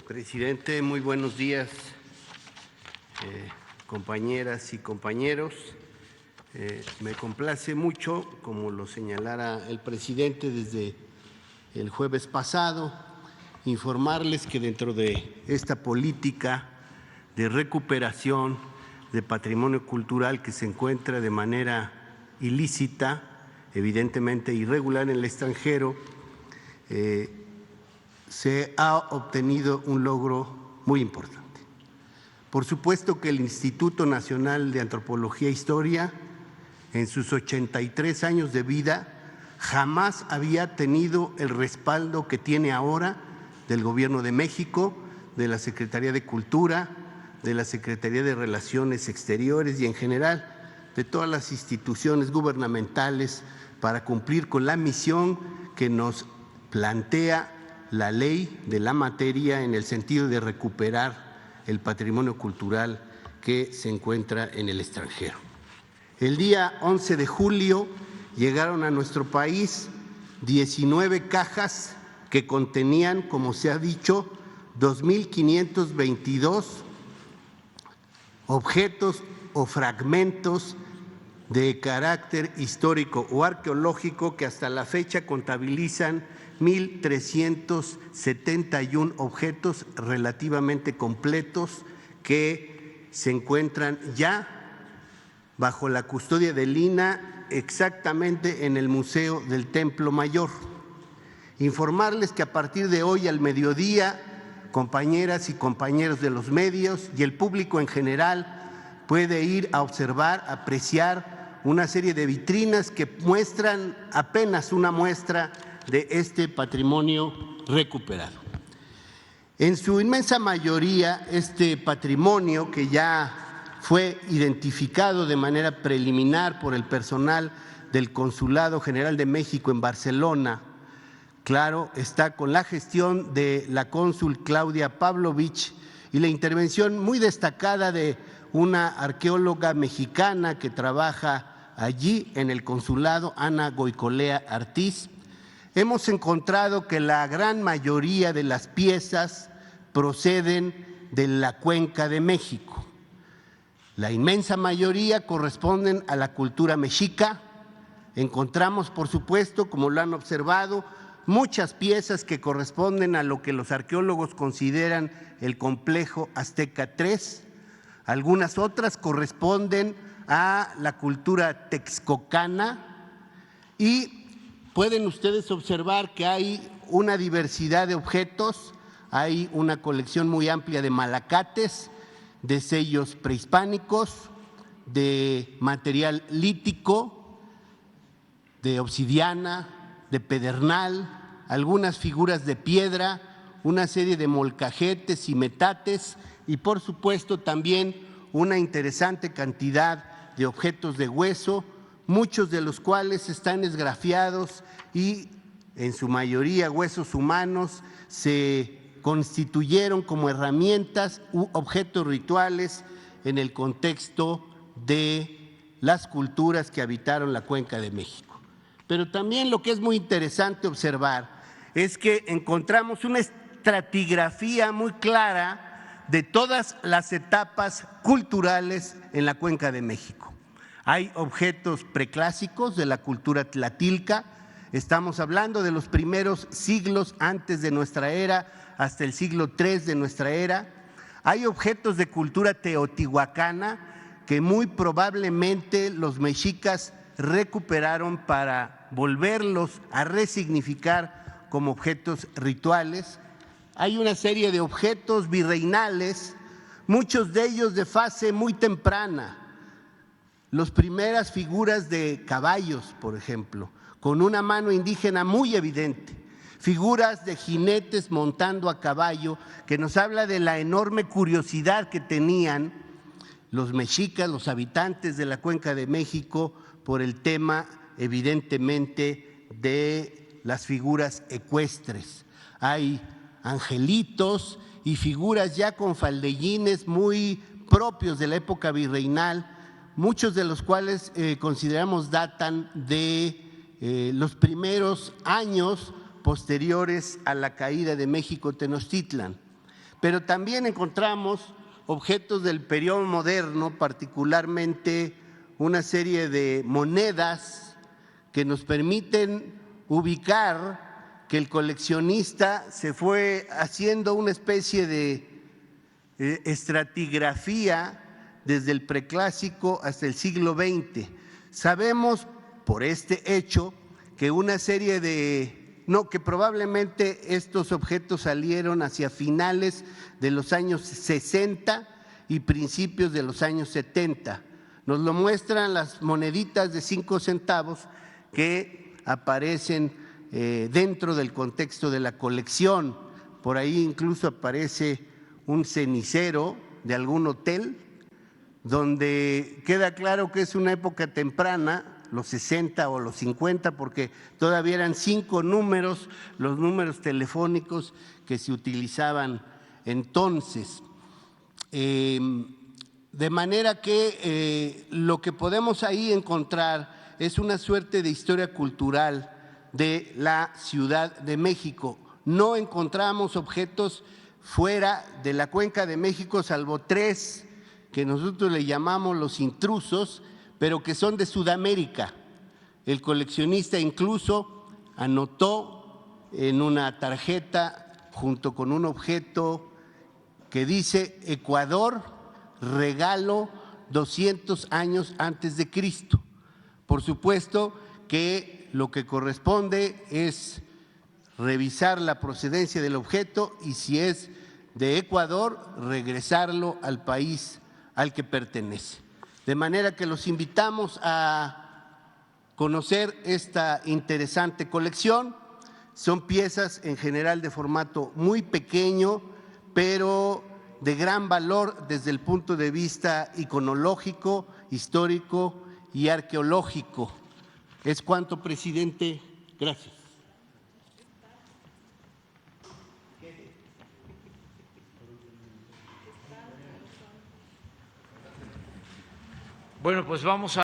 Presidente, muy buenos días, compañeras y compañeros. Me complace mucho, como lo señalara el presidente desde el jueves pasado, informarles que dentro de esta política de recuperación de patrimonio cultural que se encuentra de manera ilícita, evidentemente irregular en el extranjero, se ha obtenido un logro muy importante. Por supuesto que el Instituto Nacional de Antropología e Historia, en sus 83 años de vida, jamás había tenido el respaldo que tiene ahora del Gobierno de México, de la Secretaría de Cultura, de la Secretaría de Relaciones Exteriores y en general de todas las instituciones gubernamentales para cumplir con la misión que nos plantea la ley de la materia en el sentido de recuperar el patrimonio cultural que se encuentra en el extranjero. El día 11 de julio llegaron a nuestro país 19 cajas que contenían, como se ha dicho, 2.522 objetos o fragmentos de carácter histórico o arqueológico que hasta la fecha contabilizan 1.371 objetos relativamente completos que se encuentran ya bajo la custodia del INAH exactamente en el Museo del Templo Mayor. Informarles que a partir de hoy al mediodía, compañeras y compañeros de los medios y el público en general puede ir a observar, a apreciar una serie de vitrinas que muestran apenas una muestra de este patrimonio recuperado. En su inmensa mayoría, este patrimonio que ya fue identificado de manera preliminar por el personal del Consulado General de México en Barcelona, claro, está con la gestión de la cónsul Claudia Pavlovich y la intervención muy destacada de una arqueóloga mexicana que trabaja allí en el consulado, Ana Goicolea Artiz. Hemos encontrado que la gran mayoría de las piezas proceden de la Cuenca de México. La inmensa mayoría corresponden a la cultura mexica. Encontramos, por supuesto, como lo han observado, muchas piezas que corresponden a lo que los arqueólogos consideran el complejo Azteca III. Algunas otras corresponden a la cultura texcocana y pueden ustedes observar que hay una diversidad de objetos, hay una colección muy amplia de malacates, de sellos prehispánicos, de material lítico, de obsidiana, de pedernal, algunas figuras de piedra, una serie de molcajetes y metates y por supuesto también una interesante cantidad de objetos de hueso, muchos de los cuales están esgrafiados y en su mayoría huesos humanos se constituyeron como herramientas u objetos rituales en el contexto de las culturas que habitaron la Cuenca de México. Pero también lo que es muy interesante observar es que encontramos una estratigrafía muy clara de todas las etapas culturales en la Cuenca de México. Hay objetos preclásicos de la cultura tlatilca, estamos hablando de los primeros siglos antes de nuestra era hasta el siglo III de nuestra era. Hay objetos de cultura teotihuacana que muy probablemente los mexicas recuperaron para volverlos a resignificar como objetos rituales. Hay una serie de objetos virreinales, muchos de ellos de fase muy temprana. Las primeras figuras de caballos, por ejemplo, con una mano indígena muy evidente, figuras de jinetes montando a caballo, que nos habla de la enorme curiosidad que tenían los mexicas, los habitantes de la Cuenca de México, por el tema evidentemente de las figuras ecuestres. Hay angelitos y figuras ya con faldellines muy propios de la época virreinal, muchos de los cuales consideramos datan de los primeros años posteriores a la caída de México Tenochtitlan. pero también encontramos objetos del periodo moderno, particularmente una serie de monedas que nos permiten ubicar que el coleccionista se fue haciendo una especie de estratigrafía desde el preclásico hasta el siglo XX. Sabemos por este hecho que una serie que probablemente estos objetos salieron hacia finales de los años 60 y principios de los años 70. Nos lo muestran las moneditas de 5 centavos que aparecen dentro del contexto de la colección. Por ahí incluso aparece un cenicero de algún hotel, donde queda claro que es una época temprana, los 60 o los 50, porque todavía eran 5 números, los números telefónicos que se utilizaban entonces. De manera que lo que podemos ahí encontrar es una suerte de historia cultural de la Ciudad de México. No encontramos objetos fuera de la Cuenca de México, salvo 3 que nosotros le llamamos los intrusos, pero que son de Sudamérica. El coleccionista incluso anotó en una tarjeta junto con un objeto que dice Ecuador, regalo 200 años antes de Cristo. Por supuesto que lo que corresponde es revisar la procedencia del objeto y si es de Ecuador, regresarlo al país al que pertenece. De manera que los invitamos a conocer esta interesante colección. Son piezas en general de formato muy pequeño, pero de gran valor desde el punto de vista iconológico, histórico y arqueológico. Es cuanto, presidente. Gracias. Bueno, pues vamos a